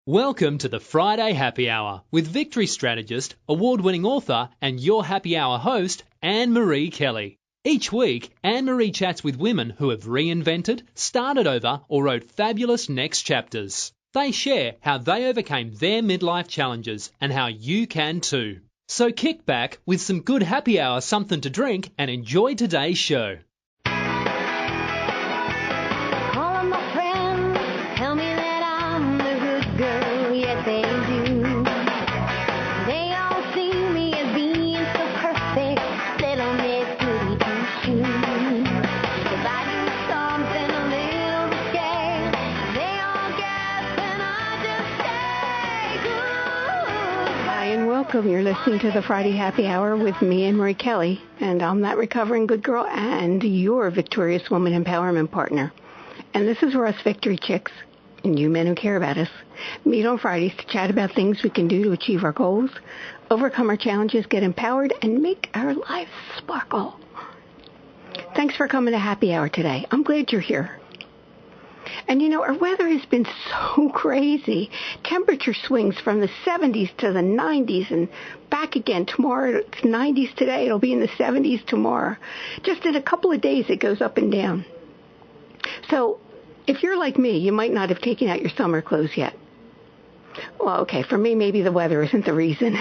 Welcome to the Friday Happy Hour with victory strategist, award-winning author, and your happy hour host, Annmarie Kelly. Each week, Annmarie chats with women who have reinvented, started over, or wrote fabulous next chapters. They share how they overcame their midlife challenges and how you can too. So kick back with some good happy hour something to drink and enjoy today's show. Welcome. You're listening to the Friday Happy Hour with me, Annmarie Kelly, and I'm that recovering good girl and your victorious woman empowerment partner. And this is where us victory chicks, and you men who care about us, meet on Fridays to chat about things we can do to achieve our goals, overcome our challenges, get empowered, and make our lives sparkle. Thanks for coming to Happy Hour today. I'm glad you're here. And you know, our weather has been so crazy. Temperature swings from the 70s to the 90s and back again. Tomorrow it's 90s today. It'll be in the 70s tomorrow. Just in a couple of days it goes up and down. So if you're like me, you might not have taken out your summer clothes yet. Well, okay, for me maybe the weather isn't the reason.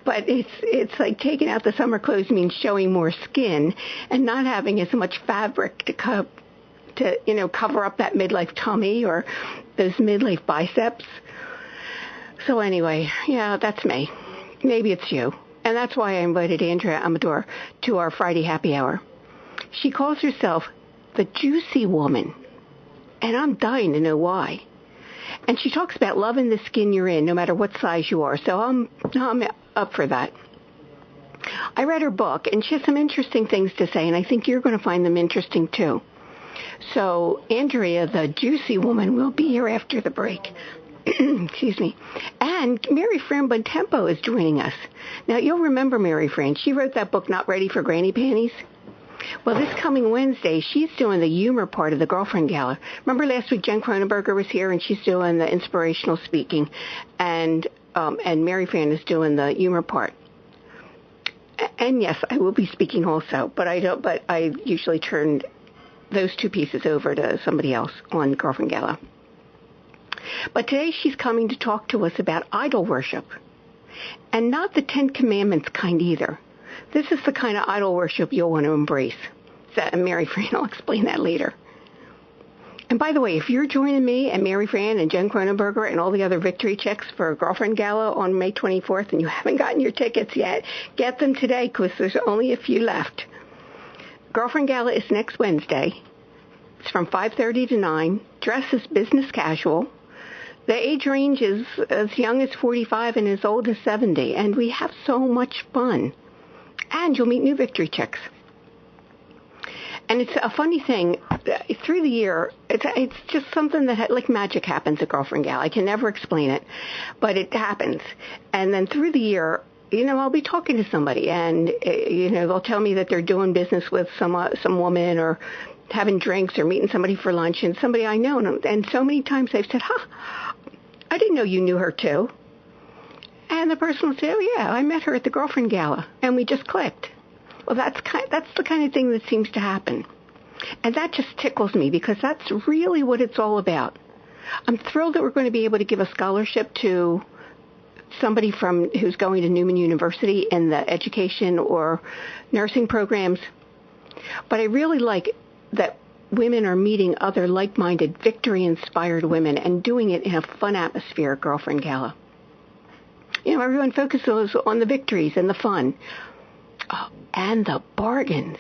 But it's like taking out the summer clothes means showing more skin and not having as much fabric to cover up that midlife tummy or those midlife biceps. So anyway, yeah, that's me. Maybe it's you. And that's why I invited Andrea Amador to our Friday Happy Hour. She calls herself the Juicy Woman, and I'm dying to know why. And she talks about loving the skin you're in, no matter what size you are. So I'm up for that. I read her book, and she has some interesting things to say, and I think you're going to find them interesting too. So Andrea, the Juicy Woman, will be here after the break. Excuse me. And Mary Fran Bontempo is joining us. Now, you'll remember Mary Fran. She wrote that book, Not Ready for Granny Panties. Well, this coming Wednesday, she's doing the humor part of the Girlfriend Gala. Remember last week Jen Cronenberger was here, and she's doing the inspirational speaking, and Mary Fran is doing the humor part. And yes, I will be speaking also, but I usually turn those two pieces over to somebody else on Girlfriend Gala. But today she's coming to talk to us about idol worship. And not the Ten Commandments kind either. This is the kind of idol worship you'll want to embrace. And Mary Fran will explain that later. And by the way, if you're joining me and Mary Fran and Jen Cronenberger and all the other victory chicks for Girlfriend Gala on May 24th and you haven't gotten your tickets yet, get them today because there's only a few left. Girlfriend Gala is next Wednesday. It's from 5:30 to 9. Dress is business casual. The age range is as young as 45 and as old as 70. And we have so much fun. And you'll meet new victory chicks. And it's a funny thing. Through the year, it's just something that like magic happens at Girlfriend Gala. I can never explain it, but it happens. And then through the year, I'll be talking to somebody, and they'll tell me that they're doing business with some woman, or having drinks, or meeting somebody for lunch, and somebody I know. And so many times they've said, I didn't know you knew her too. And the person will say, oh yeah, I met her at the Girlfriend Gala, and we just clicked. Well, that's the kind of thing that seems to happen. And that just tickles me, because that's really what it's all about. I'm thrilled that we're going to be able to give a scholarship to somebody who's going to Newman University in the education or nursing programs. But I really like that women are meeting other like-minded, victory-inspired women and doing it in a fun atmosphere at Girlfriend Gala. Everyone focuses on the victories and the fun. Oh, and the bargains.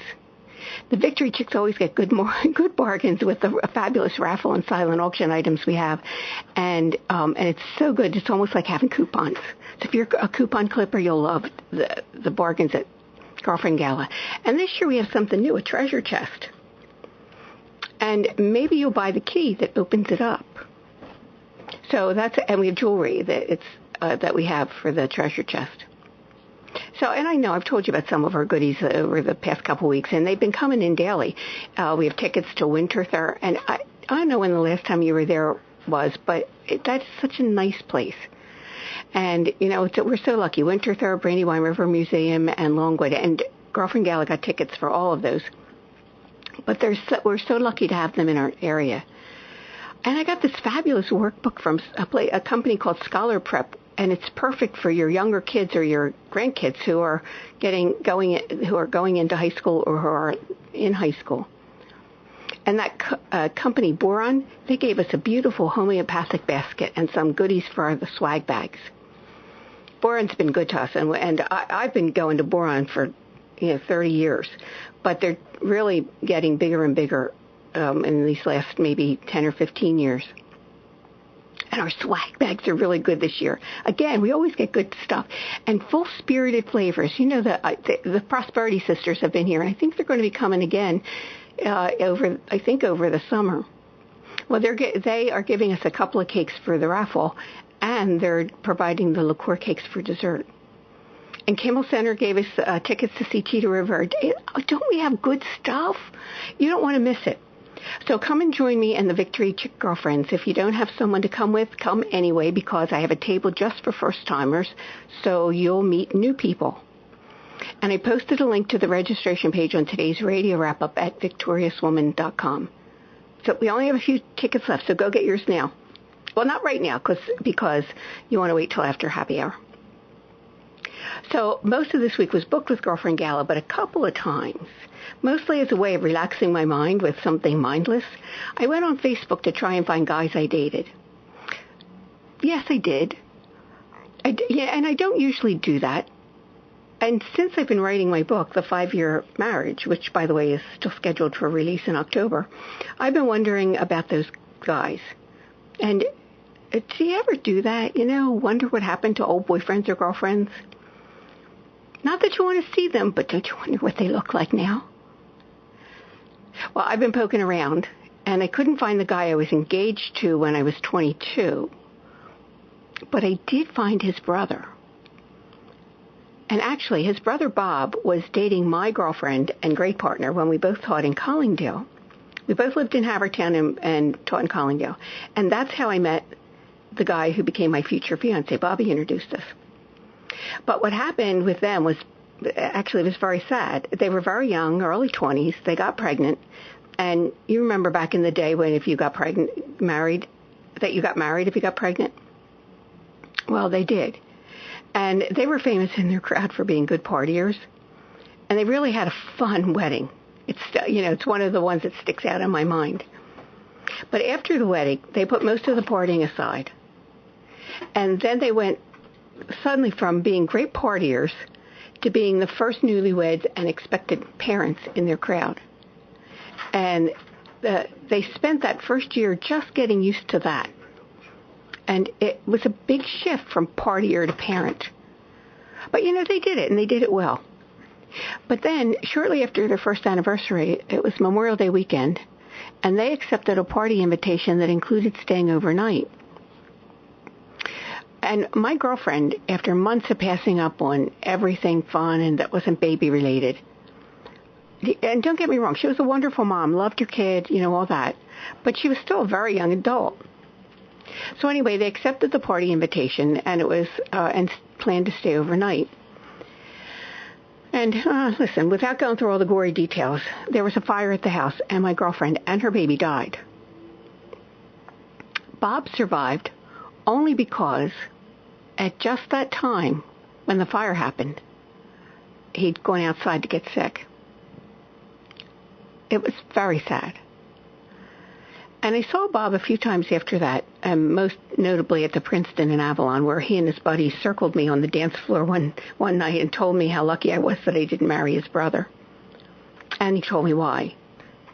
The victory chicks always get good bargains with the fabulous raffle and silent auction items we have. And it's so good. It's almost like having coupons. So if you're a coupon clipper, you'll love the bargains at Girlfriend Gala. And this year we have something new, a treasure chest. And maybe you'll buy the key that opens it up. So and we have jewelry that we have for the treasure chest. So, and I know I've told you about some of our goodies over the past couple of weeks, and they've been coming in daily. We have tickets to Winterthur, and I don't know when the last time you were there was, but that's such a nice place. And, we're so lucky. Winter Thurr, Brandywine River Museum, and Longwood. And Girlfriend Gala got tickets for all of those. But we're so lucky to have them in our area. And I got this fabulous workbook from a company called Scholar Prep, and it's perfect for your younger kids or your grandkids who are going into high school or who are in high school. And that company, Boron, they gave us a beautiful homeopathic basket and some goodies for the swag bags. Boron's been good to us, and I've been going to Boron for 30 years, but they're really getting bigger and bigger in these last maybe 10 or 15 years. And our swag bags are really good this year. Again, we always get good stuff. And full-spirited flavors. The Prosperity Sisters have been here, and I think they're going to be coming again over the summer. Well, they are giving us a couple of cakes for the raffle, and they're providing the liqueur cakes for dessert. And Kimmel Center gave us tickets to see Cheetah River. Don't we have good stuff? You don't want to miss it. So come and join me and the Victory Chick Girlfriends. If you don't have someone to come with, come anyway, because I have a table just for first-timers, so you'll meet new people. And I posted a link to the registration page on today's radio wrap-up at victoriouswoman.com. So we only have a few tickets left, so go get yours now. Well, not right now, because you want to wait till after happy hour. So most of this week was booked with Girlfriend Gala, but a couple of times, mostly as a way of relaxing my mind with something mindless, I went on Facebook to try and find guys I dated. Yes, I did. And I don't usually do that. And since I've been writing my book, The 5-Year Marriage, which, by the way, is still scheduled for release in October, I've been wondering about those guys. And do you ever do that? Wonder what happened to old boyfriends or girlfriends? Not that you want to see them, but don't you wonder what they look like now? Well, I've been poking around, and I couldn't find the guy I was engaged to when I was 22. But I did find his brother. And actually, his brother Bob was dating my girlfriend and great partner when we both taught in Collingdale. We both lived in Havertown and taught in Collingdale. And that's how I met the guy who became my future fiance. Bobby introduced us. But what happened with them was, actually, it was very sad. They were very young, early 20s. They got pregnant. And you remember back in the day when if you got married if you got pregnant? Well, they did. And they were famous in their crowd for being good partiers. And they really had a fun wedding. It's one of the ones that sticks out in my mind. But after the wedding, they put most of the partying aside. And then they went suddenly from being great partiers to being the first newlyweds and expected parents in their crowd. And they spent that first year just getting used to that. And it was a big shift from partier to parent. But, they did it, and they did it well. But then, shortly after their first anniversary, it was Memorial Day weekend, and they accepted a party invitation that included staying overnight. And my girlfriend, after months of passing up on everything fun and that wasn't baby-related, and don't get me wrong, she was a wonderful mom, loved her kid, all that, but she was still a very young adult. So anyway, they accepted the party invitation, and it was and planned to stay overnight. And listen, without going through all the gory details, there was a fire at the house, and my girlfriend and her baby died. Bob survived only because at just that time when the fire happened, he'd gone outside to get sick. It was very sad. And I saw Bob a few times after that, most notably at the Princeton in Avalon, where he and his buddies circled me on the dance floor one night and told me how lucky I was that I didn't marry his brother. And he told me why.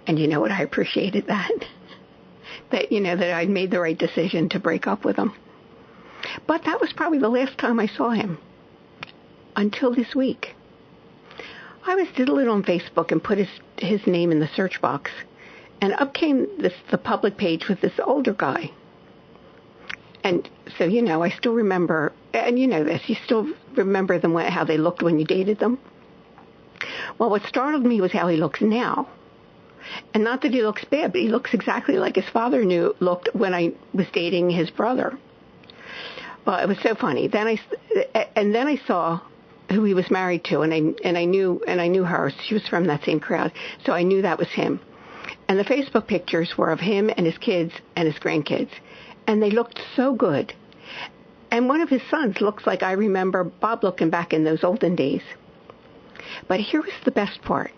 And you know what? I appreciated that. That I'd made the right decision to break up with him. But that was probably the last time I saw him. Until this week. I was diddling on Facebook and put his name in the search box. And up came the public page with this older guy. And so, I still remember, and you know this, you still remember them, how they looked when you dated them? Well, what startled me was how he looks now. And not that he looks bad, but he looks exactly like his father looked when I was dating his brother. Well, it was so funny. Then I saw who he was married to, and I knew her. She was from that same crowd, so I knew that was him. And the Facebook pictures were of him and his kids and his grandkids, and they looked so good. And one of his sons looks like I remember Bob looking back in those olden days. But here was the best part.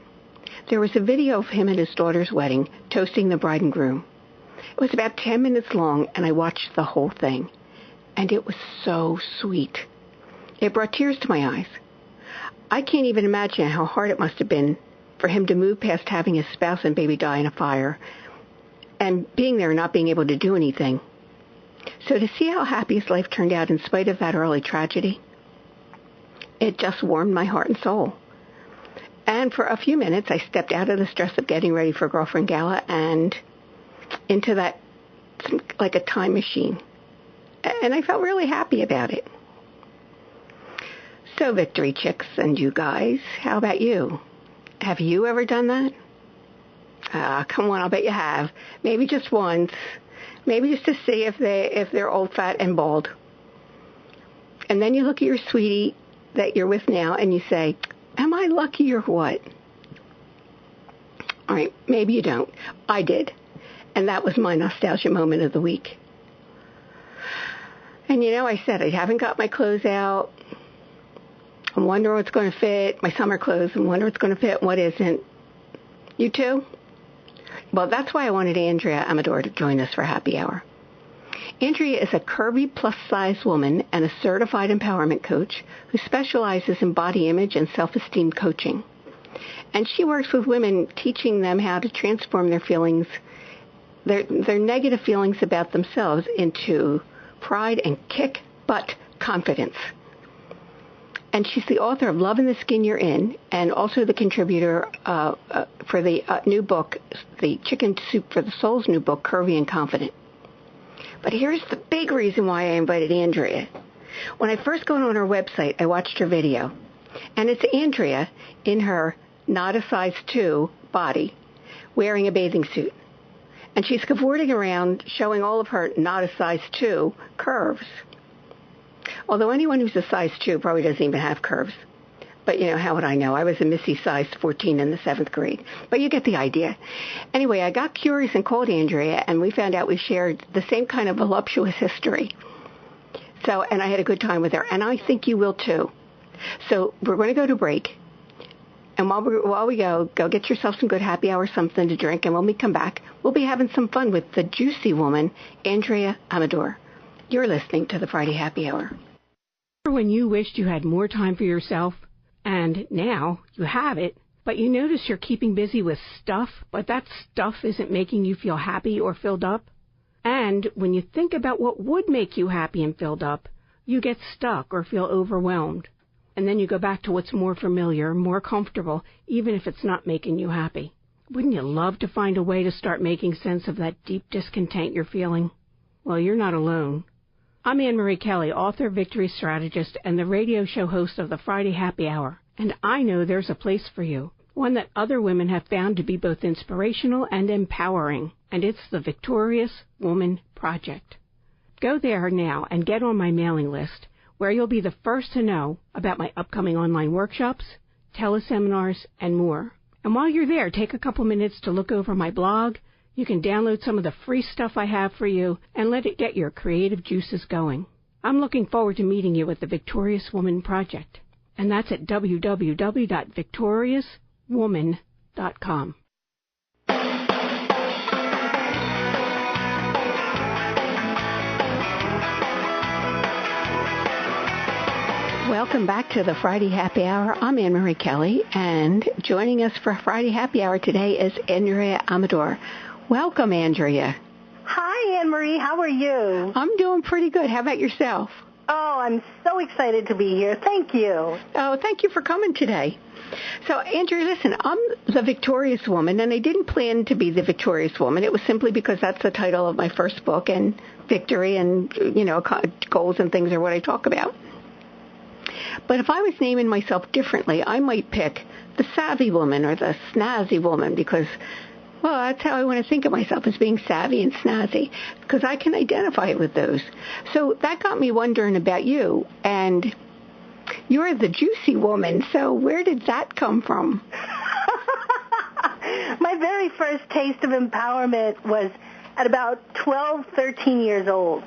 There was a video of him at his daughter's wedding toasting the bride and groom. It was about 10 minutes long, and I watched the whole thing. And it was so sweet. It brought tears to my eyes. I can't even imagine how hard it must have been for him to move past having his spouse and baby die in a fire and being there and not being able to do anything. So to see how happy his life turned out in spite of that early tragedy, it just warmed my heart and soul. And for a few minutes, I stepped out of the stress of getting ready for Girlfriend Gala and into that, like a time machine. And I felt really happy about it. So, Victory Chicks and you guys, how about you? Have you ever done that? Come on, I'll bet you have. Maybe just once. Maybe just to see if they're old, fat, and bald. And then you look at your sweetie that you're with now and you say, am I lucky or what? All right, maybe you don't. I did. And that was my nostalgia moment of the week. And I said I haven't got my clothes out. I'm wondering what's going to fit. My summer clothes. I'm wondering what's going to fit and what isn't. You too? Well, that's why I wanted Andrea Amador to join us for Happy Hour. Andrea is a curvy plus-size woman and a certified empowerment coach who specializes in body image and self-esteem coaching. And she works with women, teaching them how to transform their feelings, their negative feelings about themselves, into pride and kick-butt confidence. And she's the author of Love in the Skin You're In, and also the contributor for the new book, the Chicken Soup for the Soul's new book, Curvy and Confident. But here's the big reason why I invited Andrea. When I first got on her website, I watched her video. And it's Andrea in her not a size 2 body, wearing a bathing suit. And she's cavorting around, showing all of her not a size 2 curves. Although anyone who's a size 2 probably doesn't even have curves. But, how would I know? I was a Missy size 14 in the 7th grade. But you get the idea. Anyway, I got curious and called Andrea, and we found out we shared the same kind of voluptuous history. And I had a good time with her, and I think you will too. So we're going to go to break. And while we go get yourself some good happy hour, something to drink, and when we come back, we'll be having some fun with the juicy woman, Andrea Amador. You're listening to the Friday Happy Hour. When you wished you had more time for yourself, and now you have it, but you notice you're keeping busy with stuff, but that stuff isn't making you feel happy or filled up? And when you think about what would make you happy and filled up, you get stuck or feel overwhelmed. And then you go back to what's more familiar, more comfortable, even if it's not making you happy. Wouldn't you love to find a way to start making sense of that deep discontent you're feeling? Well, you're not alone. I'm Annmarie Kelly, author, victory strategist, and the radio show host of the Friday Happy Hour. And I know there's a place for you, one that other women have found to be both inspirational and empowering. And it's the Victorious Woman Project. Go there now and get on my mailing list, where you'll be the first to know about my upcoming online workshops, teleseminars, and more. And while you're there, take a couple minutes to look over my blog. You can download some of the free stuff I have for you and let it get your creative juices going. I'm looking forward to meeting you at the Victorious Woman Project. And that's at www.victoriouswoman.com. Welcome back to the Friday Happy Hour. I'm Annmarie Kelly, and joining us for Friday Happy Hour today is Andrea Amador. Welcome, Andrea. Hi, Annmarie. How are you? I'm doing pretty good. How about yourself? Oh, I'm so excited to be here. Thank you. Oh, thank you for coming today. So, Andrea, listen, I'm the Victorious Woman, and I didn't plan to be the Victorious Woman. It was simply because that's the title of my first book, and victory and, goals and things are what I talk about. But if I was naming myself differently, I might pick the Savvy Woman or the Snazzy Woman because, Well, that's how I want to think of myself, as being savvy and snazzy, because I can identify with those. So that got me wondering about you, and you're the juicy woman, so where did that come from? My very first taste of empowerment was at about 12, 13 years old.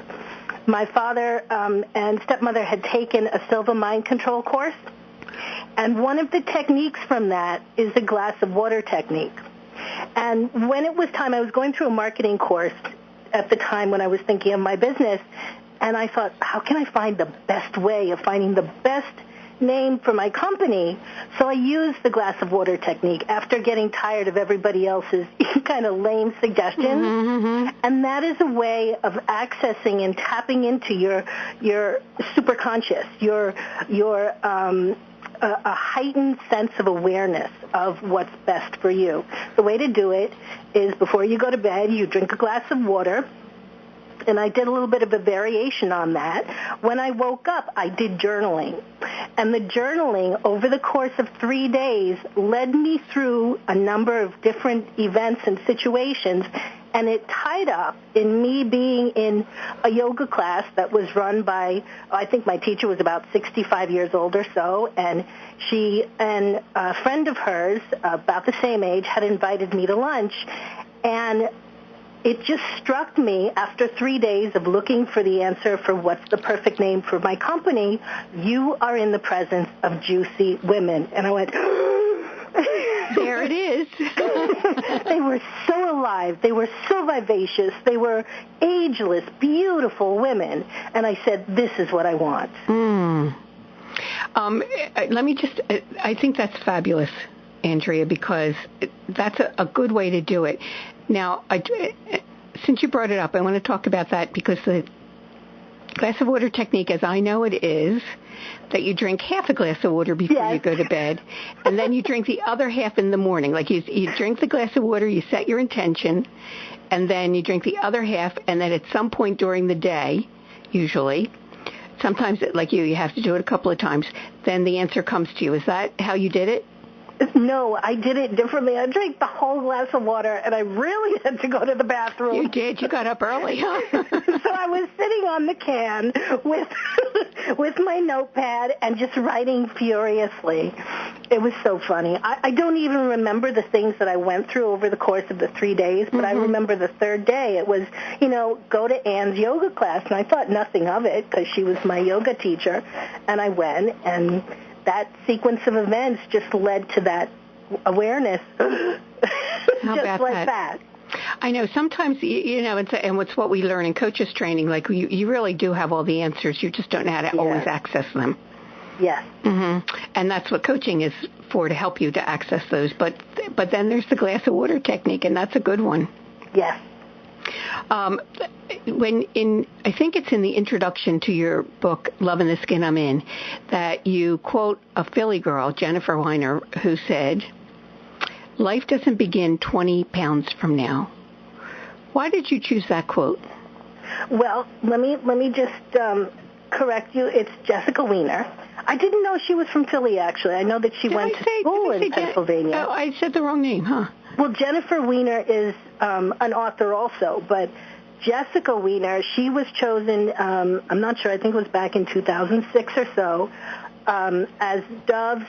My father and stepmother had taken a Silva Mind Control course, and one of the techniques from that is the glass of water technique. And when it was time, I was going through a marketing course at the time when I was thinking of my business, and I thought, how can I find the best way of finding the best name for my company? So I used the glass of water technique after getting tired of everybody else's kind of lame suggestions. Mm-hmm. And that is a way of accessing and tapping into your superconscious, a heightened sense of awareness of what's best for you. The way to do it is before you go to bed, you drink a glass of water. And I did a little bit of a variation on that. When I woke up, I did journaling. And the journaling over the course of 3 days led me through a number of different events and situations. And it tied up in me being in a yoga class that was run by, I think my teacher was about 65 years old or so, and she and a friend of hers, about the same age, had invited me to lunch. And it just struck me after 3 days of looking for the answer for what's the perfect name for my company, you are in the presence of juicy women. And I went, there it is. They were so alive. They were so vivacious. They were ageless, beautiful women. And I said, this is what I want. Let me just, I think that's fabulous, Andrea, because that's a good way to do it. Now, since you brought it up, I want to talk about that because the glass of water technique, as I know it, is that you drink half a glass of water before you go to bed, and then you drink the other half in the morning. Like you drink the glass of water, you set your intention, and then you drink the other half, and then at some point during the day, usually, sometimes like you have to do it a couple of times, then the answer comes to you. Is that how you did it? No, I did it differently. I drank the whole glass of water, and I really had to go to the bathroom. You did. You got up early, huh? So I was sitting on the can with my notepad and just writing furiously. It was so funny. I don't even remember the things that I went through over the course of the 3 days, but I remember the third day. It was, go to Anne's yoga class, and I thought nothing of it because she was my yoga teacher, and I went, and that sequence of events just led to that awareness. Just like that. I know sometimes, and it's what we learn in coaches training, like you really do have all the answers. You just don't know how to always access them. Yes. And that's what coaching is for, to help you to access those. But then there's the glass of water technique, and that's a good one. Yes. I think it's in the introduction to your book, Love in the Skin I'm In, that you quote a Philly girl, Jennifer Weiner, who said, "Life doesn't begin 20 pounds from now." Why did you choose that quote? Well, let me just correct you. It's Jessica Weiner. I didn't know she was from Philly, actually. I know that she went to school in Pennsylvania. Oh, I said the wrong name, huh? Well, Jennifer Weiner is an author also, but Jessica Weiner, she was chosen, I'm not sure, I think it was back in 2006 or so, as Dove's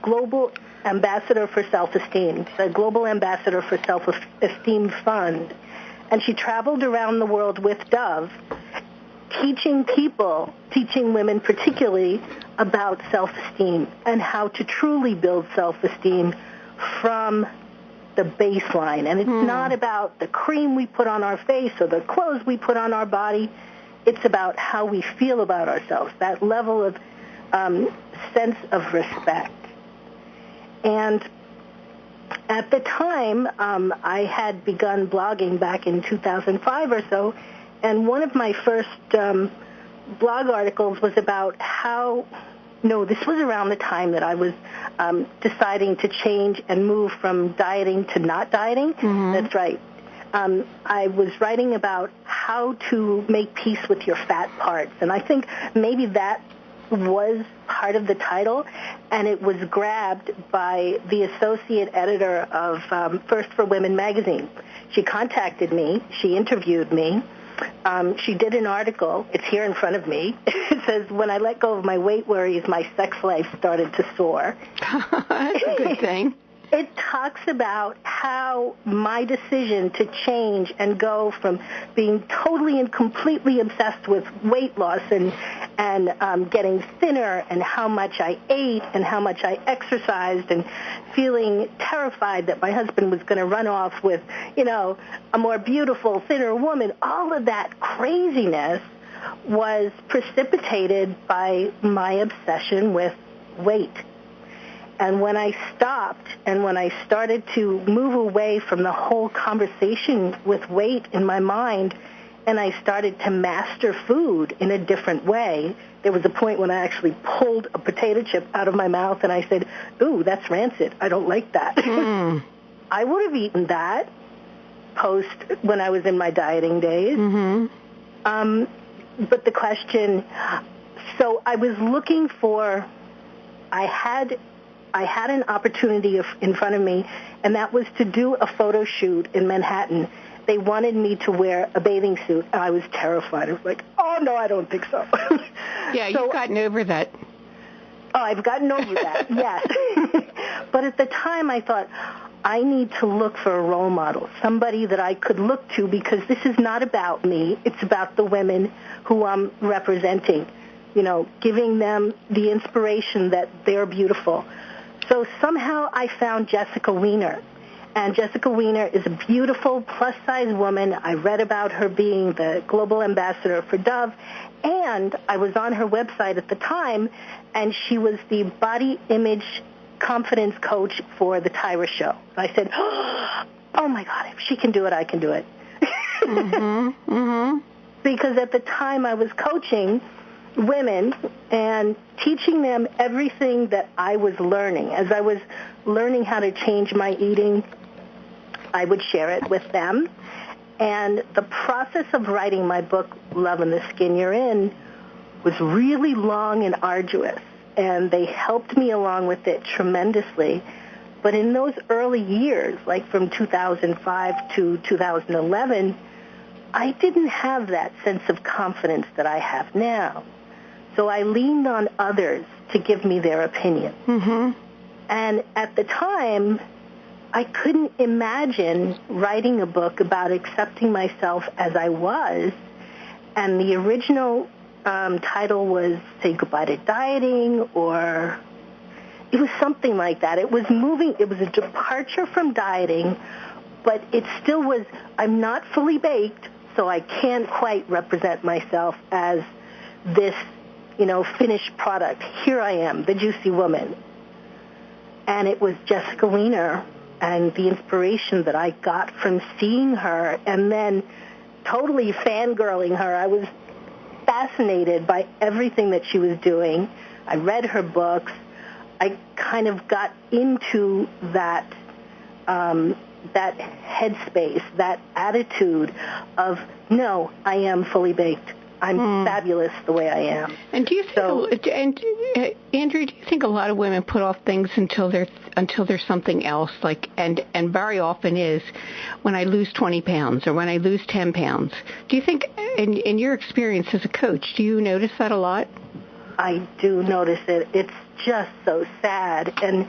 Global Ambassador for Self-Esteem, the Global Ambassador for Self-Esteem Fund. And she traveled around the world with Dove, teaching women particularly, about self-esteem and how to truly build self-esteem from the baseline. And it's not about the cream we put on our face or the clothes we put on our body. It's about how we feel about ourselves, that level of sense of respect. And at the time, I had begun blogging back in 2005 or so, and one of my first blog articles was about this was around the time that I was deciding to change and move from dieting to not dieting. That's right. I was writing about how to make peace with your fat parts, and I think maybe that was part of the title, and it was grabbed by the associate editor of First for Women magazine. She contacted me. She interviewed me. She did an article. It's here in front of me. It says, when I let go of my weight worries, my sex life started to soar. That's a good thing. It talks about how my decision to change and go from being totally and completely obsessed with weight loss and getting thinner, and how much I ate and how much I exercised, and feeling terrified that my husband was going to run off with, a more beautiful, thinner woman. All of that craziness was precipitated by my obsession with weight. And when I stopped and when I started to move away from the whole conversation with weight in my mind, and I started to master food in a different way, there was a point when I actually pulled a potato chip out of my mouth and I said, ooh, that's rancid. I don't like that. I would have eaten that post when I was in my dieting days. But the question, so I was looking for, I had an opportunity in front of me, and that was to do a photo shoot in Manhattan. They wanted me to wear a bathing suit, and I was terrified. I was like, oh, no, I don't think so. Yeah, you've gotten over that. Oh, I've gotten over that, yes. But at the time, I thought, I need to look for a role model, somebody that I could look to, because this is not about me. It's about the women who I'm representing, giving them the inspiration that they're beautiful. So somehow I found Jessica Weiner. And Jessica Weiner is a beautiful plus-size woman. I read about her being the global ambassador for Dove. And I was on her website at the time, and she was the body image confidence coach for the Tyra Show. I said, oh, my God, if she can do it, I can do it. Because at the time I was coaching women and teaching them everything that I was learning. As I was learning how to change my eating, I would share it with them. And the process of writing my book, Love in the Skin You're In, was really long and arduous. And they helped me along with it tremendously. But in those early years, like from 2005 to 2011, I didn't have that sense of confidence that I have now. So I leaned on others to give me their opinion. And at the time, I couldn't imagine writing a book about accepting myself as I was. And the original title was Say Goodbye to Dieting, or it was something like that. It was a departure from dieting, but it still was, I'm not fully baked, so I can't quite represent myself as this finished product. Here I am, the juicy woman. And it was Jessica Weiner and the inspiration that I got from seeing her and then totally fangirling her. I was fascinated by everything that she was doing. I read her books. I kind of got into that headspace, that attitude of, no, I am fully baked. I'm fabulous the way I am. And do you think, Andrea, do you think a lot of women put off things until there's something else? And very often is when I lose 20 pounds or when I lose 10 pounds. Do you think, in your experience as a coach, do you notice that a lot? I do notice it. It's just so sad. And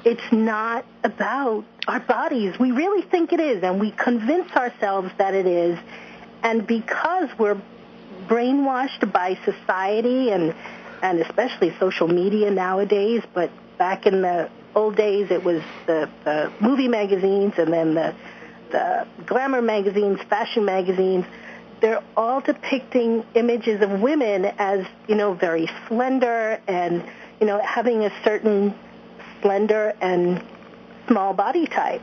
it's not about our bodies. We really think it is, and we convince ourselves that it is. And because we're brainwashed by society and especially social media nowadays, but back in the old days it was the movie magazines and then the glamour magazines, fashion magazines. They're all depicting images of women as, very slender and, having a certain slender and small body type.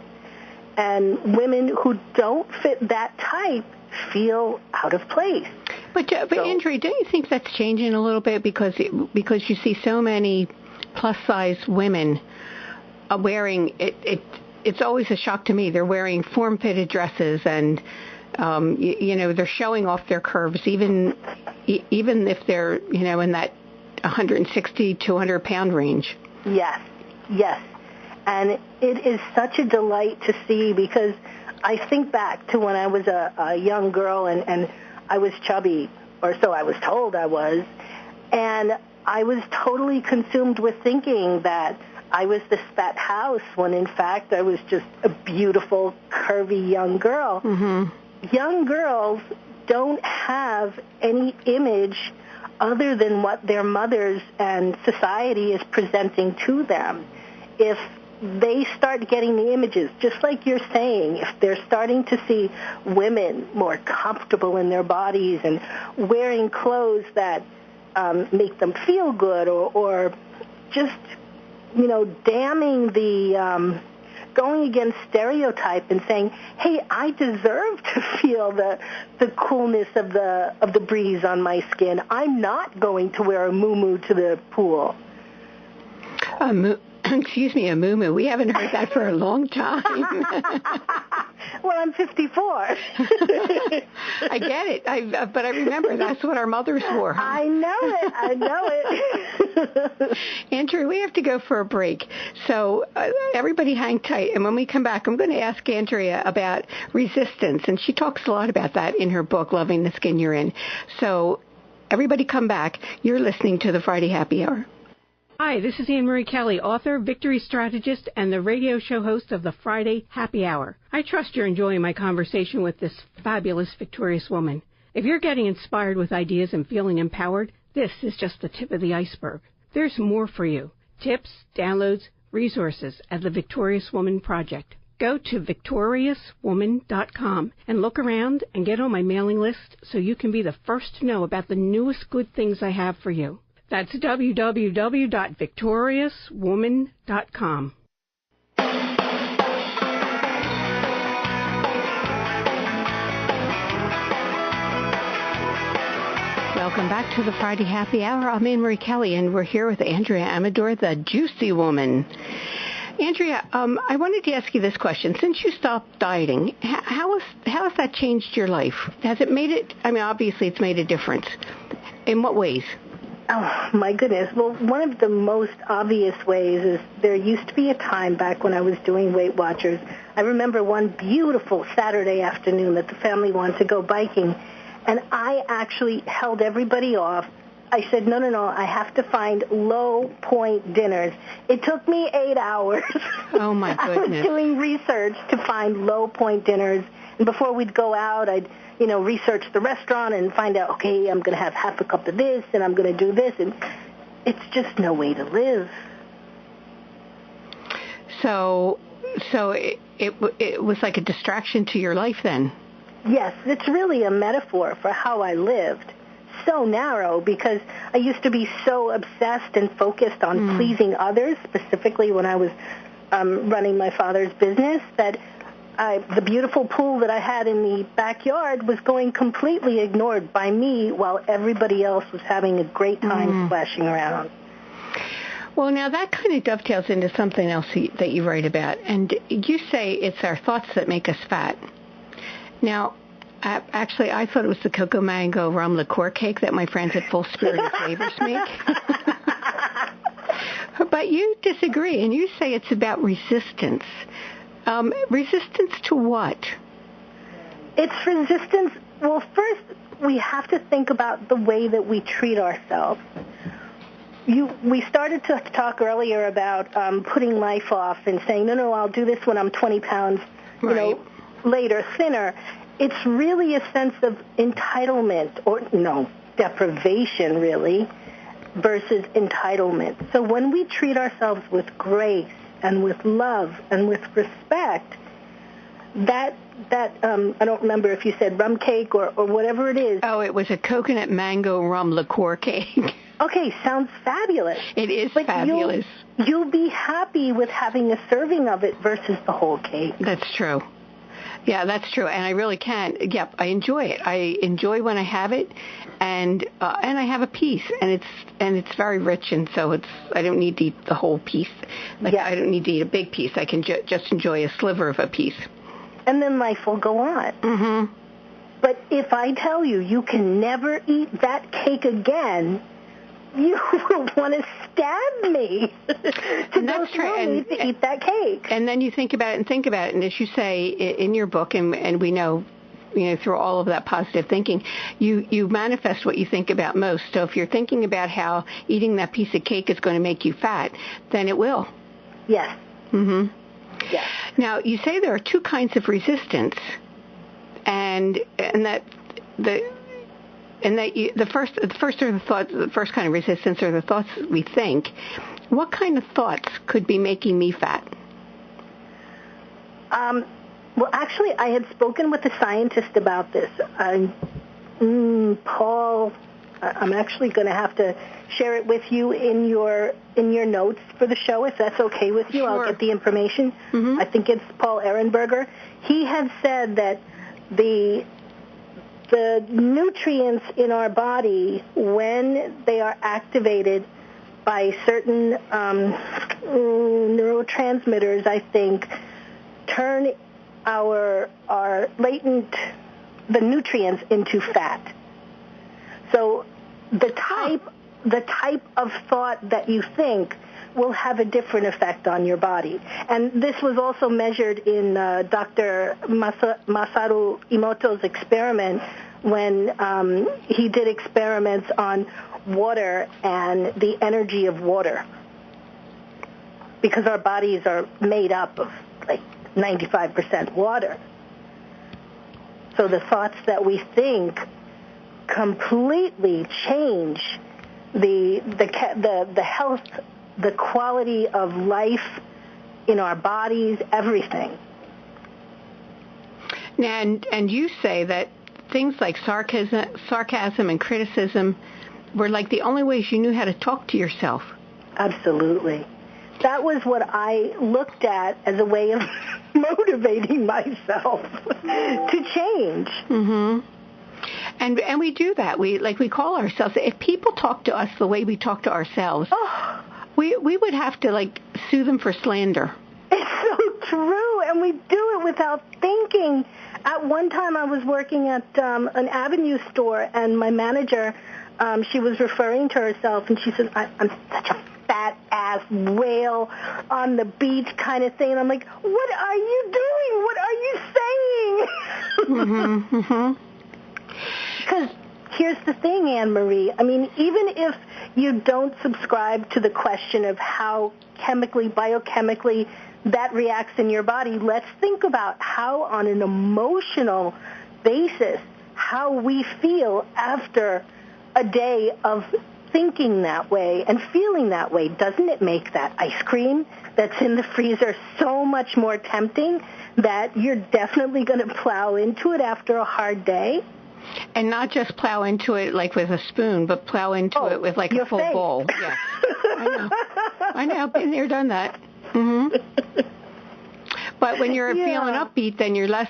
And women who don't fit that type feel out of place. But Andrea, don't you think that's changing a little bit because you see so many plus-size women wearing it? It's always a shock to me. They're wearing form-fitted dresses and they're showing off their curves, even if they're in 160, 200-pound range. Yes, yes. And it is such a delight to see, because I think back to when I was a young girl and I was chubby, or so I was told I was, and I was totally consumed with thinking that I was this fat house when in fact I was just a beautiful, curvy young girl. Mm-hmm. Young girls don't have any image other than what their mothers and society is presenting to them. If they start getting the images, just like you're saying, if they're starting to see women more comfortable in their bodies and wearing clothes that make them feel good, or just, damning the, going against stereotype and saying, hey, I deserve to feel the coolness of the breeze on my skin. I'm not going to wear a muumuu to the pool. Excuse me, a muumuu. We haven't heard that for a long time. Well, I'm 54. I get it. But I remember that's what our mothers wore. Huh? I know it. Andrew, we have to go for a break. So everybody hang tight. And when we come back, I'm going to ask Andrea about resistance. And she talks a lot about that in her book, Loving the Skin You're In. So everybody come back. You're listening to the Friday Happy Hour. Hi, this is Annmarie Kelly, author, victory strategist, and the radio show host of the Friday Happy Hour. I trust you're enjoying my conversation with this fabulous, victorious woman. If you're getting inspired with ideas and feeling empowered, this is just the tip of the iceberg. There's more for you. Tips, downloads, resources at the Victorious Woman Project. Go to victoriouswoman.com and look around and get on my mailing list so you can be the first to know about the newest good things I have for you. That's www.victoriouswoman.com. Welcome back to the Friday Happy Hour. I'm Annmarie Kelly, and we're here with Andrea Amador, the juicy woman. Andrea, I wanted to ask you this question. Since you stopped dieting, how has that changed your life? Has it made it, obviously it's made a difference. In what ways? Oh, my goodness. Well, one of the most obvious ways is there used to be a time back when I was doing Weight Watchers. I remember one beautiful Saturday afternoon that the family wanted to go biking, and I actually held everybody off. I said, no, I have to find low-point dinners. It took me 8 hours. Oh, my goodness. I was doing research to find low-point dinners, and before we'd go out, I'd research the restaurant and find out, okay, I'm going to have half a cup of this, and I'm going to do this, and it's just no way to live. So it was like a distraction to your life then? Yes, it's really a metaphor for how I lived. So narrow, because I used to be so obsessed and focused on pleasing others, specifically when I was running my father's business, that the beautiful pool that I had in the backyard was going completely ignored by me while everybody else was having a great time splashing around. Well, now that kind of dovetails into something else that you write about. And you say it's our thoughts that make us fat. Now, actually, I thought it was the cocoa mango rum liqueur cake that my friends at Full Spirited Flavors make. But you disagree, and you say it's about resistance. Resistance to what? It's resistance. Well, first, we have to think about the way that we treat ourselves. We started to talk earlier about putting life off and saying, no, I'll do this when I'm 20 pounds, later, thinner. It's really a sense of entitlement or, deprivation, really, versus entitlement. So when we treat ourselves with grace and with love and with respect, that I don't remember if you said rum cake or whatever it is. Oh, it was a coconut mango rum liqueur cake. Okay, sounds fabulous. It is but fabulous. You'll be happy with having a serving of it versus the whole cake. That's true. Yeah, that's true, and I really can. Yep, I enjoy it. I enjoy when I have it, and I have a piece, and it's very rich, and so I don't need to eat the whole piece. I don't need to eat a big piece. I can just enjoy a sliver of a piece. And then life will go on. Mm-hmm. But if I tell you can never eat that cake again, you will want to stab me to go through me to eat that cake. And then you think about it, and as you say in your book, and we know, through all of that positive thinking, you manifest what you think about most. So if you're thinking about how eating that piece of cake is going to make you fat, then it will. Yes. Mm-hmm. Yes. Now, you say there are two kinds of resistance, and that the first kind of resistance are the thoughts we think. What kind of thoughts could be making me fat? Well, actually, I had spoken with a scientist about this. Paul, I'm actually going to have to share it with you in your notes for the show, if that's okay with you. Sure. I'll get the information. Mm-hmm. I think it's Paul Ehrenberger. He had said that the nutrients in our body, when they are activated by certain neurotransmitters, I think, turn our latent, the nutrients into fat. So the type of thought that you think will have a different effect on your body. And this was also measured in Dr. Masaru Emoto's experiment when he did experiments on water and the energy of water. Because our bodies are made up of like 95% water. So the thoughts that we think completely change the health, the quality of life in our bodies, everything. And you say that things like sarcasm and criticism were like the only ways you knew how to talk to yourself. Absolutely. That was what I looked at as a way of motivating myself to change. Mm-hmm. And we do that. We call ourselves. If people talk to us the way we talk to ourselves, we would have to sue them for slander. It's so true, and we do it without thinking. At one time, I was working at an Avenue store, and my manager, she was referring to herself, and she said, "I'm such a fat-ass whale on the beach kind of thing." And I'm like, what are you doing? What are you saying? Mm-hmm, mm-hmm. Because here's the thing, Annmarie. I mean, even if you don't subscribe to the question of how biochemically, that reacts in your body, let's think about how, on an emotional basis, how we feel after a day of thinking that way and feeling that way. Doesn't it make that ice cream that's in the freezer so much more tempting that you're definitely going to plow into it after a hard day? And not just plow into it with a spoon, but plow into it with a full bowl. Yeah, I know. Been there, done that. Mm-hmm. But when you're feeling upbeat, then you're less.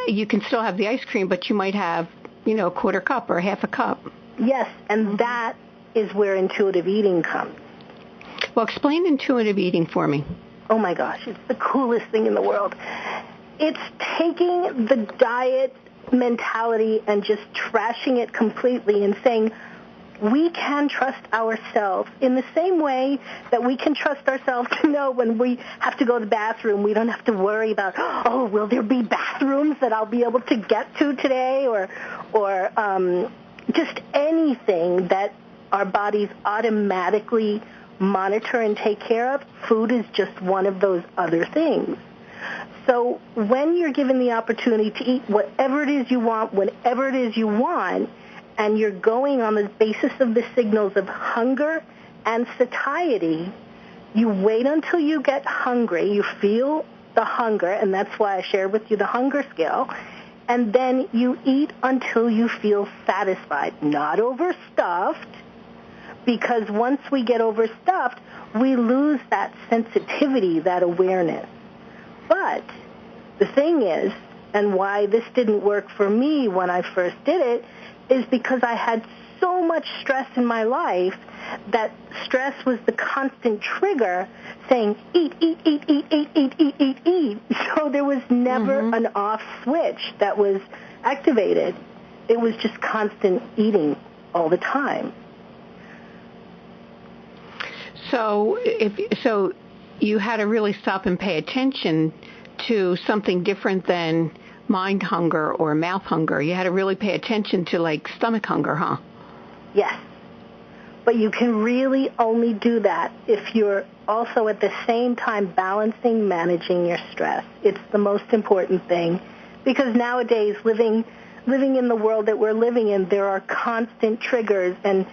You can still have the ice cream, but you might have, a quarter cup or half a cup. Yes, and that is where intuitive eating comes. Well, explain intuitive eating for me. Oh my gosh, it's the coolest thing in the world. It's taking the diet mentality and just trashing it completely and saying, we can trust ourselves in the same way that we can trust ourselves to know when we have to go to the bathroom. We don't have to worry about, will there be bathrooms that I'll be able to get to today, or just anything that our bodies automatically monitor and take care of. Food is just one of those other things. So when you're given the opportunity to eat whatever it is you want, whenever it is you want, and you're going on the basis of the signals of hunger and satiety, you wait until you get hungry, you feel the hunger, and that's why I shared with you the hunger scale, and then you eat until you feel satisfied, not overstuffed, because once we get overstuffed, we lose that sensitivity, that awareness. But the thing is, and why this didn't work for me when I first did it, is because I had so much stress in my life that stress was the constant trigger saying, eat, eat, eat, eat, eat, eat, eat, eat, eat. So there was never an off switch that was activated. It was just constant eating all the time. So you had to really stop and pay attention to something different than mind hunger or mouth hunger. You had to really pay attention to, like, stomach hunger, huh? Yes. But you can really only do that if you're also at the same time balancing, managing your stress. It's the most important thing, because nowadays, living in the world that we're living in, there are constant triggers, and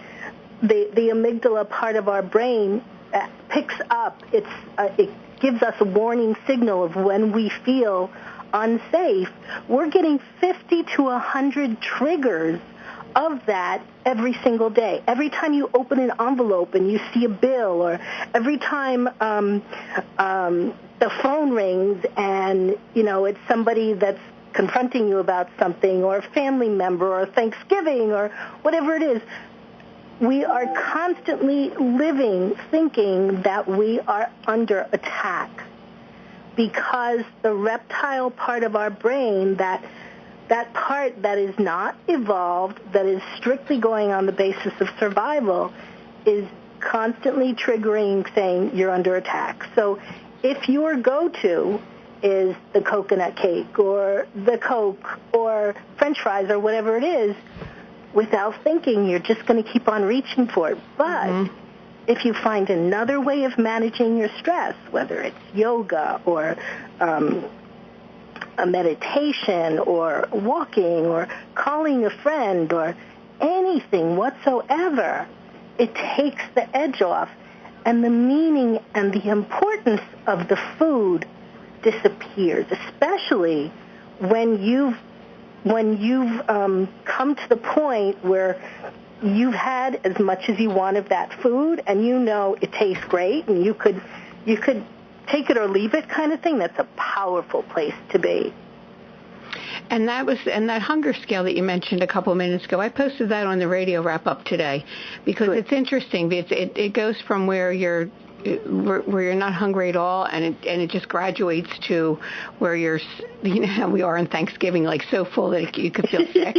the amygdala part of our brain picks up. It gives us a warning signal of when we feel unsafe. We're getting 50 to 100 triggers of that every single day. Every time you open an envelope and you see a bill, or every time the phone rings and, it's somebody that's confronting you about something, or a family member, or Thanksgiving, or whatever it is, we are constantly living thinking that we are under attack, because the reptile part of our brain, that part that is not evolved, that is strictly going on the basis of survival, is constantly triggering, saying you're under attack. So if your go-to is the coconut cake or the Coke or French fries or whatever it is, without thinking, you're just going to keep on reaching for it. But if you find another way of managing your stress, whether it's yoga or a meditation or walking or calling a friend or anything whatsoever, it takes the edge off, and the meaning and the importance of the food disappears, especially when you've come to the point where you've had as much as you want of that food, and it tastes great, and you could take it or leave it kind of thing. That's a powerful place to be. And that hunger scale that you mentioned a couple of minutes ago, I posted that on the radio wrap-up today, because It's interesting. It goes from where you're not hungry at all, and it just graduates to where you're, how we are on Thanksgiving, like so full that you could feel sick.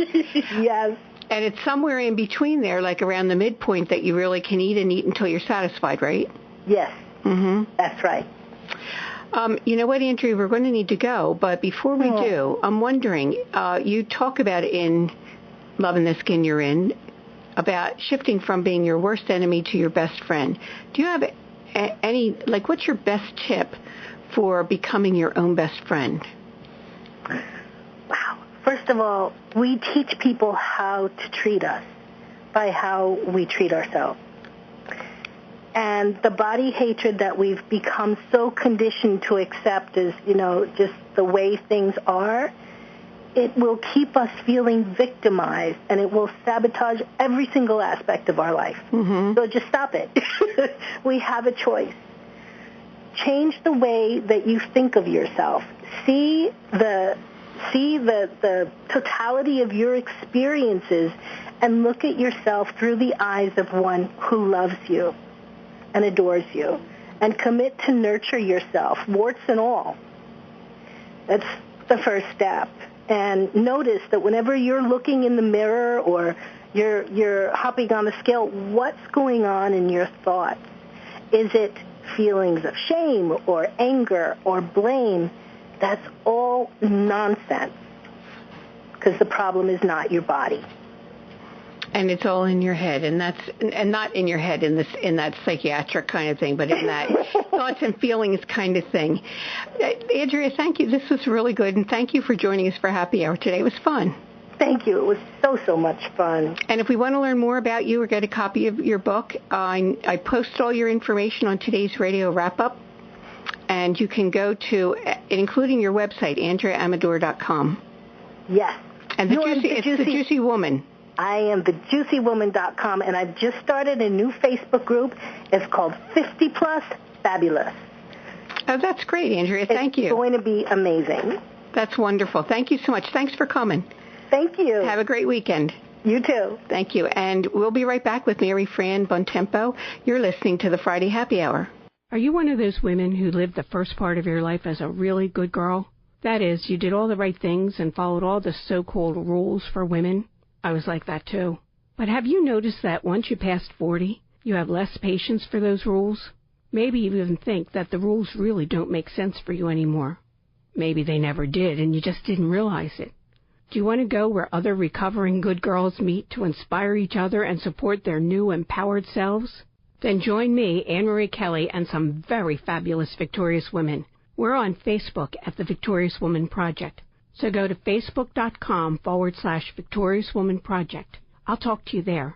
Yes. And it's somewhere in between there, like around the midpoint, that you really can eat and eat until you're satisfied, right? Yes. Mm-hmm. That's right. You know what, Andrea, we're going to need to go, but before we do, I'm wondering, you talk about in Loving the Skin You're In, about shifting from being your worst enemy to your best friend. Do you have any, what's your best tip for becoming your own best friend? Wow. First of all, we teach people how to treat us by how we treat ourselves. And the body hatred that we've become so conditioned to accept as, just the way things are, it will keep us feeling victimized, and it will sabotage every single aspect of our life. Mm-hmm. So just stop it. We have a choice. Change the way that you think of yourself. See the totality of your experiences, and look at yourself through the eyes of one who loves you and adores you, and commit to nurture yourself, warts and all. That's the first step. And notice that whenever you're looking in the mirror or you're hopping on the scale, what's going on in your thoughts? Is it feelings of shame or anger or blame? That's all nonsense, because the problem is not your body. And it's all in your head, and not in your head in that psychiatric kind of thing, but in that thoughts and feelings kind of thing. Andrea, thank you. This was really good, and thank you for joining us for Happy Hour today. It was fun. Thank you. It was so much fun. And if we want to learn more about you or get a copy of your book, I post all your information on today's radio wrap-up, and you can go to, including your website, AndreaAmador.com. Yes. And it's the Juicy Woman. I am thejuicywoman.com, and I've just started a new Facebook group. It's called 50 Plus Fabulous. Oh, that's great, Andrea. Thank you. It's going to be amazing. That's wonderful. Thank you so much. Thanks for coming. Thank you. Have a great weekend. You too. Thank you. And we'll be right back with Mary Fran Bontempo. You're listening to the Friday Happy Hour. Are you one of those women who lived the first part of your life as a really good girl? That is, you did all the right things and followed all the so-called rules for women? I was like that too. But have you noticed that once you passed 40, You have less patience for those rules. Maybe you even think that the rules really don't make sense for you anymore. Maybe they never did and you just didn't realize it. Do you want to go where other recovering good girls meet to inspire each other and support their new empowered selves? Then join me, Annmarie Kelly, and some very fabulous victorious women. We're on Facebook at the Victorious Woman Project. So go to facebook.com/Victorious Woman Project. I'll talk to you there.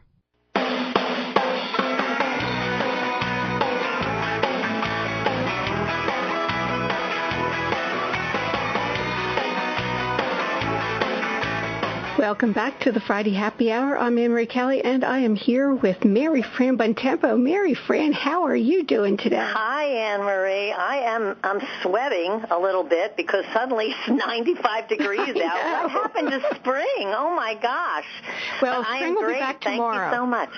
Welcome back to the Friday Happy Hour. I'm Annmarie Kelly, and I am here with Mary Fran Bontempo. Mary Fran, how are you doing today? Hi, Annmarie. I'm sweating a little bit because suddenly it's 95 degrees out. What happened to spring? Oh, my gosh. Well, spring will be back tomorrow. Thank you so much.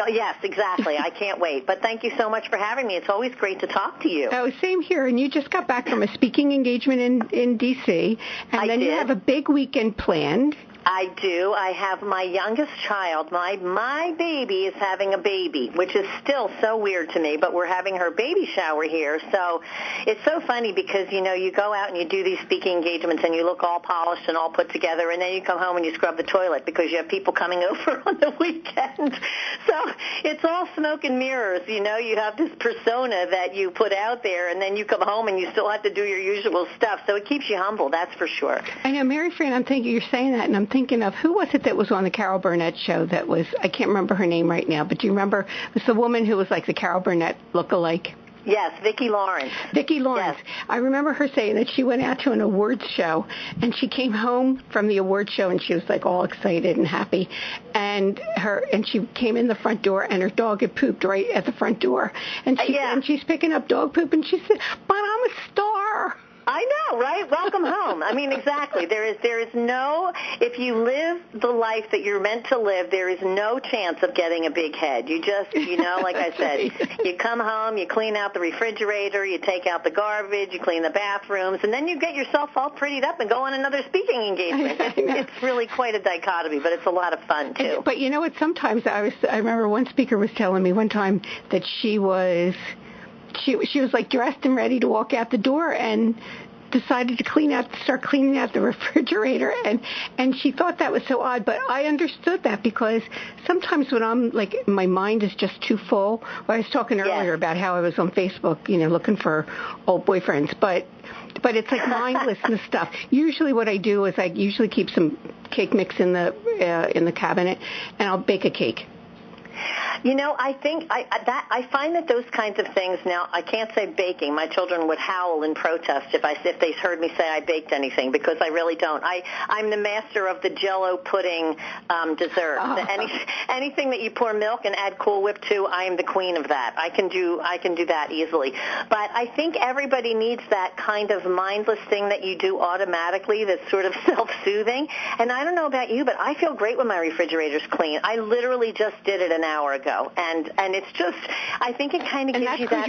Yes, exactly. I can't wait. But thank you so much for having me. It's always great to talk to you. Oh, same here. And you just got back from a speaking engagement in D.C., and then you have a big weekend planned. I do. I have my youngest child. My baby is having a baby, which is still so weird to me, but we're having her baby shower here. So it's so funny because, you know, you go out and you do these speaking engagements and you look all polished and all put together, and then you come home and you scrub the toilet because you have people coming over on the weekend. So it's all smoke and mirrors. You know, you have this persona that you put out there, and then you come home and you still have to do your usual stuff. So it keeps you humble, that's for sure. I know, Mary Fran, I'm thinking, you're saying that, and I'm thinking of, who was it that was on the Carol Burnett show that was, I can't remember her name right now, but do you remember, it was the woman who was like the Carol Burnett look-alike? Yes, Vicki Lawrence. Vicki Lawrence. Yes. I remember her saying that she went out to an awards show, and she came home from the awards show, and she was like all excited and happy, and she came in the front door, and her dog had pooped right at the front door, and she's picking up dog poop, and she said, "But I'm a star." I know, right? Welcome home. I mean, exactly. There is no, if you live the life that you're meant to live, there is no chance of getting a big head. You just, you know, like I said, you come home, you clean out the refrigerator, you take out the garbage, you clean the bathrooms, and then you get yourself all prettied up and go on another speaking engagement. It's really quite a dichotomy, but it's a lot of fun, too. But you know what? Sometimes I remember one speaker was telling me one time that she was like dressed and ready to walk out the door and decided to start cleaning out the refrigerator, and she thought that was so odd, but I understood that because sometimes when I'm like, my mind is just too full. Well, I was talking earlier about how I was on Facebook, you know, looking for old boyfriends, but it's like mindlessness stuff. Usually what I do is I usually keep some cake mix in the cabinet, and I'll bake a cake. You know, I think I find that those kinds of things, now I can't say baking. My children would howl in protest if they heard me say I baked anything, because I really don't. I'm the master of the Jell-O pudding dessert. Anything that you pour milk and add Cool Whip to, I am the queen of that. I can do that easily. But I think everybody needs that kind of mindless thing that you do automatically that's sort of self-soothing. And I don't know about you, but I feel great when my refrigerator's clean. I literally just did it an hour ago. And it's just, I think it kind of gives you that,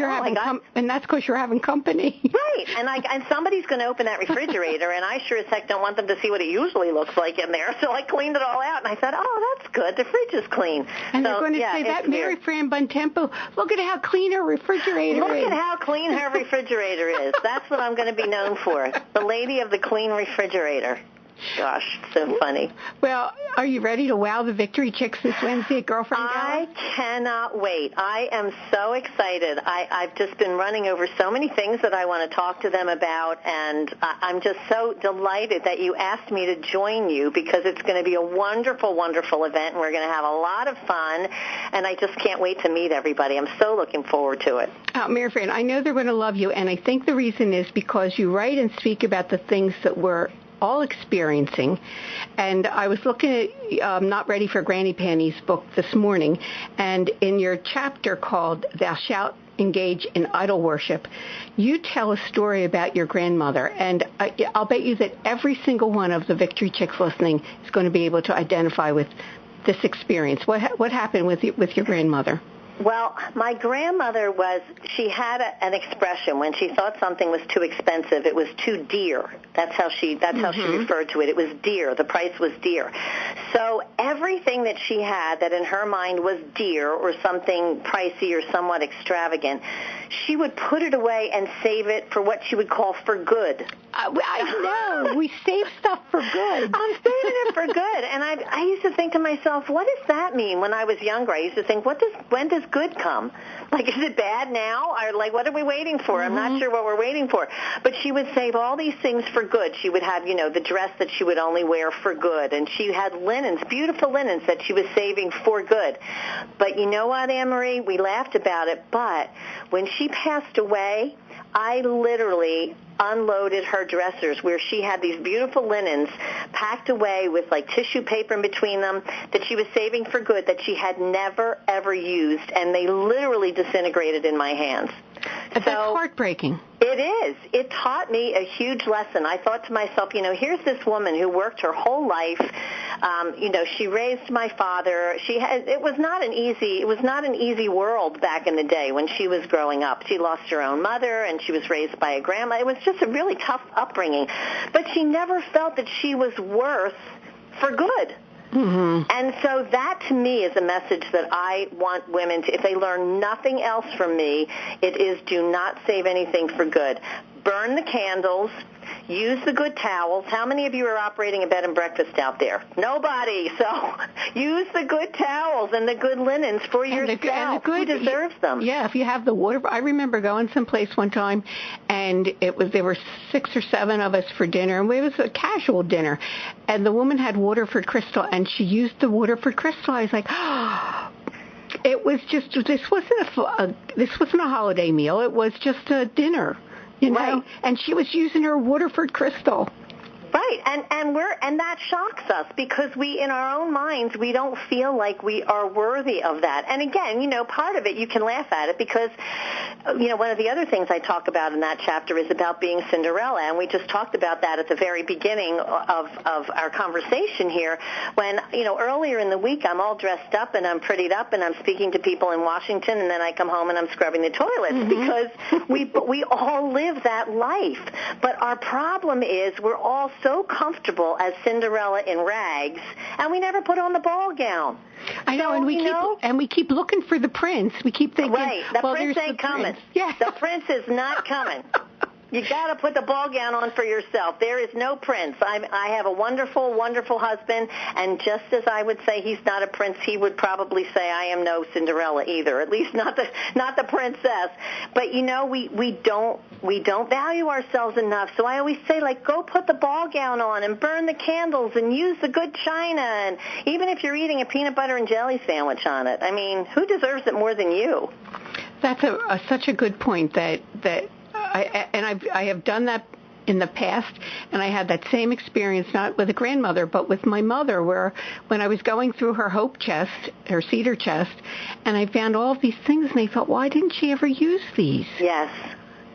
and that's because you're having company. Right, and somebody's going to open that refrigerator, and I sure as heck don't want them to see what it usually looks like in there, so I cleaned it all out, and I said, oh, that's good, the fridge is clean. And they're going to say, that Mary Fran Bontempo, look at how clean her refrigerator is. Look at how clean her refrigerator is. That's what I'm going to be known for, the lady of the clean refrigerator. Gosh, so funny. Well, are you ready to wow the Victory Chicks this Wednesday at Girlfriend Gala? I cannot wait. I am so excited. I've just been running over so many things that I want to talk to them about, and I'm just so delighted that you asked me to join you, because it's going to be a wonderful, wonderful event, and we're going to have a lot of fun, and I just can't wait to meet everybody. I'm so looking forward to it. Mary Fran, I know they're going to love you, and I think the reason is because you write and speak about the things that we're all experiencing. And I was looking at Not Ready for Granny Panties book this morning, and in your chapter called Thou Shalt Engage in Idol Worship, you tell a story about your grandmother, and I'll bet you that every single one of the Victory Chicks listening is going to be able to identify with this experience. What happened with your grandmother? Well, my grandmother she had an expression when she thought something was too expensive, it was too dear. That's how she referred to it. It was dear. The price was dear. So everything that she had that in her mind was dear or something pricey or somewhat extravagant, she would put it away and save it for what she would call for good. I know. We save stuff for good. I'm saving it for good. And I used to think to myself, what does that mean? When I was younger, I used to think, when does good come? Like, is it bad now? Or, like, what are we waiting for? I'm not sure what we're waiting for. But she would save all these things for good. She would have, the dress that she would only wear for good. And she had linens, beautiful linens that she was saving for good. But you know what, Annmarie? We laughed about it. But when she passed away, I literally unloaded her dressers where she had these beautiful linens packed away with like tissue paper in between them that she was saving for good that she had never, ever used, and they literally disintegrated in my hands. That's heartbreaking. It is. It taught me a huge lesson. I thought to myself, here's this woman who worked her whole life. She raised my father. It was not an easy world back in the day when she was growing up. She lost her own mother, and she was raised by a grandma. It was just a really tough upbringing. But she never felt that she was worth for good. Mm-hmm. And so that, to me, is a message that I want women to, if they learn nothing else from me, it is do not save anything for good. Burn the candles. Use the good towels. How many of you are operating a bed and breakfast out there? Nobody. So use the good towels and the good linens for yourself. Who deserves them? Yeah, if you have the water. I remember going someplace one time, and there were 6 or 7 of us for dinner, and it was a casual dinner. And the woman had Waterford Crystal, and she used the Waterford Crystal. I was like, it was just, this wasn't a holiday meal. It was just a dinner. Right. And she was using her Waterford Crystal. Right, and that shocks us because we, in our own minds, we don't feel like we are worthy of that. And again, part of it, you can laugh at it because, one of the other things I talk about in that chapter is about being Cinderella, and we just talked about that at the very beginning of our conversation here when, earlier in the week I'm all dressed up and I'm prettied up and I'm speaking to people in Washington, and then I come home and I'm scrubbing the toilets because we all live that life. But our problem is we're all so comfortable as Cinderella in rags, and we never put on the ball gown. I know, and we keep looking for the prince. We keep thinking, right, the prince ain't coming. Yeah. The prince is not coming. You got to put the ball gown on for yourself. There is no prince. I have a wonderful, wonderful husband, and just as I would say he's not a prince, he would probably say I am no Cinderella either. At least not the princess. But we don't value ourselves enough. So I always say, go put the ball gown on and burn the candles and use the good china. And even if you're eating a peanut butter and jelly sandwich on it, I mean, who deserves it more than you? That's such a good point that I have done that in the past, and I had that same experience not with a grandmother but with my mother, where when I was going through her hope chest, her cedar chest, and I found all of these things, and I thought, why didn't she ever use these? Yes.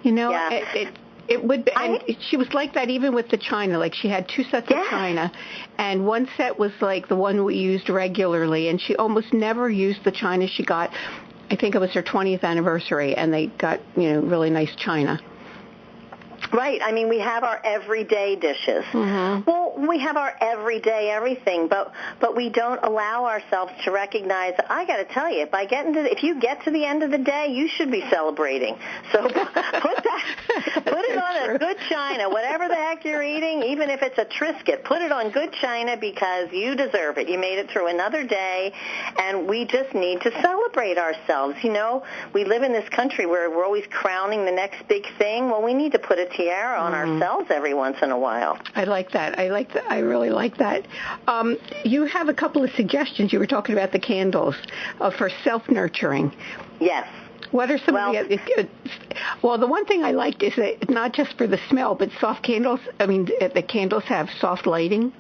Yes. It would be, and she was like that even with the china. Like, she had 2 sets of china, and one set was like the one we used regularly, and she almost never used the china she got. I think it was her 20th anniversary, and they got, really nice china. Right. I mean, we have our everyday dishes. Mm-hmm. Well, we have our everyday everything, but we don't allow ourselves to recognize. I got to tell you, if you get to the end of the day, you should be celebrating. So put it on a good china, whatever the heck you're eating, even if it's a Triscuit, put it on good china because you deserve it. You made it through another day, and we just need to celebrate ourselves. We live in this country where we're always crowning the next big thing. Well, we need to put a tiara on ourselves every once in a while. I like that. I really like that. You have a couple of suggestions. You were talking about the candles for self-nurturing. Yes. What are some of the... Well, the one thing I liked is that not just for the smell, but soft candles. I mean, the candles have soft lighting.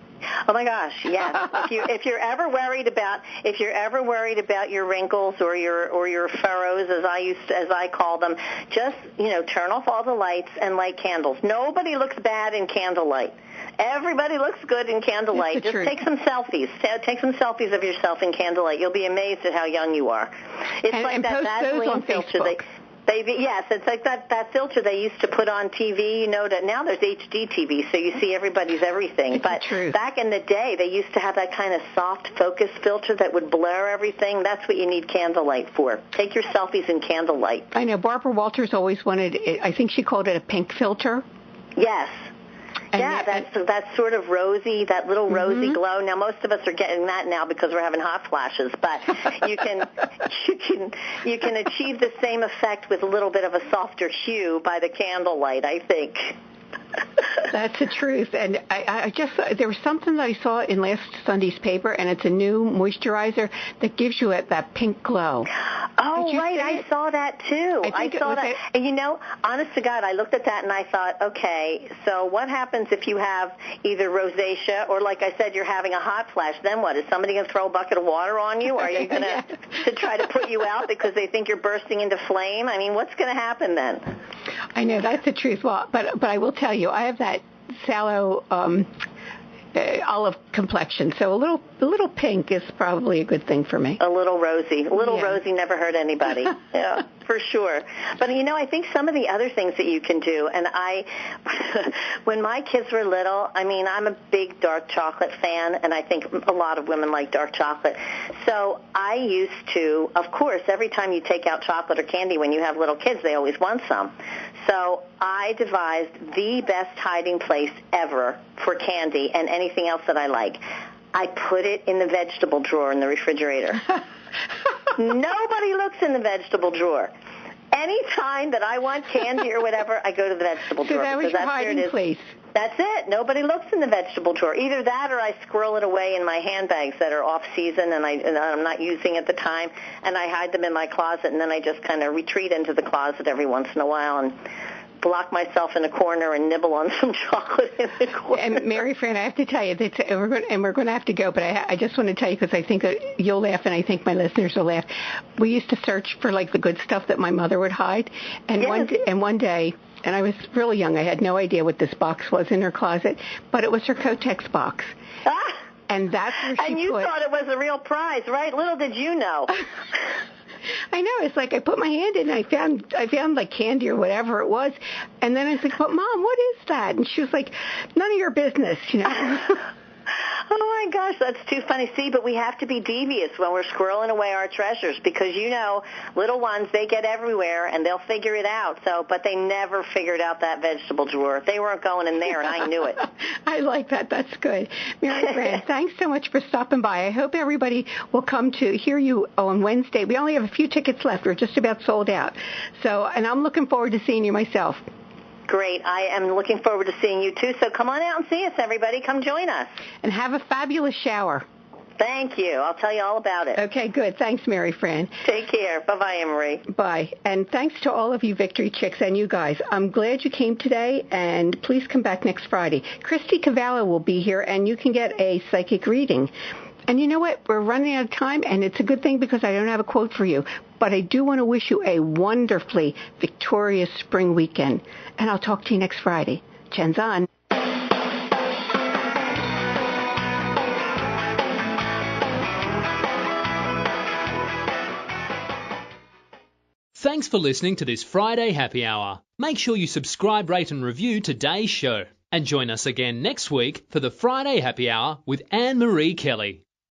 Oh my gosh, yes. If you're ever worried about your wrinkles or your furrows, as I call them, just turn off all the lights and light candles. Nobody looks bad in candlelight. Everybody looks good in candlelight. Just take some selfies. Take some selfies of yourself in candlelight. You'll be amazed at how young you are. It's like that Vaseline filter. Yes, it's like that filter they used to put on TV. You know that now there's HD TV, so you see everybody's everything. But back in the day, they used to have that kind of soft focus filter that would blur everything. That's what you need candlelight for. Take your selfies in candlelight. I know Barbara Walters always wanted it. I think she called it a pink filter. Yes. That's sort of rosy, that little rosy glow. Now, most of us are getting that now because we're having hot flashes, but you can achieve the same effect with a little bit of a softer hue by the candlelight, I think. That's the truth. And I just, there was something that I saw in last Sunday's paper, and it's a new moisturizer that gives you that pink glow. Oh, right. I saw that, too. I saw that. And, you know, honest to God, I looked at that and I thought, okay, so what happens if you have either rosacea or, like I said, you're having a hot flash? Then what? Is somebody going to throw a bucket of water on you? Or are you going to try to put you out because they think you're bursting into flame? I mean, what's going to happen then? I know, that's the truth. Well, but I will tell you, I have that sallow olive complexion, so a little pink is probably a good thing for me. A little rosy. Rosy never hurt anybody. Yeah, for sure. But, you know, I think some of the other things that you can do, and when my kids were little, I mean, I'm a big dark chocolate fan, and I think a lot of women like dark chocolate. So I used to, of course, every time you take out chocolate or candy when you have little kids, they always want some. So I devised the best hiding place ever for candy and anything else that I like. I put it in the vegetable drawer in the refrigerator. Nobody looks in the vegetable drawer. Anytime that I want candy or whatever, I go to the vegetable drawer. So that was your hiding place. That's it. Nobody looks in the vegetable drawer. Either that or I squirrel it away in my handbags that are off-season and I'm not using at the time, and I hide them in my closet, and then I just kind of retreat into the closet every once in a while and block myself in a corner and nibble on some chocolate in the corner. And Mary Fran, I have to tell you, we're going to have to go, but I just want to tell you because I think that you'll laugh and I think my listeners will laugh. We used to search for like the good stuff that my mother would hide, and one day, and I was really young, I had no idea what this box was in her closet, but it was her Kotex box. Ah! And that's where she And you thought it was a real prize, right? Little did you know. I know. It's like I put my hand in and I found like candy or whatever it was. And then I was like, but Mom, what is that? And she was like, none of your business, you know. Oh, my gosh, that's too funny. See, but we have to be devious when we're squirreling away our treasures because, you know, little ones, they get everywhere and they'll figure it out. But they never figured out that vegetable drawer. They weren't going in there, and I knew it. I like that. That's good. Mary Fran, thanks so much for stopping by. I hope everybody will come to hear you on Wednesday. We only have a few tickets left. We're just about sold out. And I'm looking forward to seeing you myself. Great. I am looking forward to seeing you, too. So come on out and see us, everybody. Come join us. And have a fabulous shower. Thank you. I'll tell you all about it. Okay, good. Thanks, Mary Fran. Take care. Bye-bye, Annmarie. Bye. And thanks to all of you Victory Chicks and you guys. I'm glad you came today, and please come back next Friday. Christy Cavallo will be here, and you can get a psychic reading. And you know what? We're running out of time, and it's a good thing because I don't have a quote for you. But I do want to wish you a wonderfully victorious spring weekend. And I'll talk to you next Friday. Chen's on. Thanks for listening to this Friday Happy Hour. Make sure you subscribe, rate and review today's show. And join us again next week for the Friday Happy Hour with Annmarie Kelly.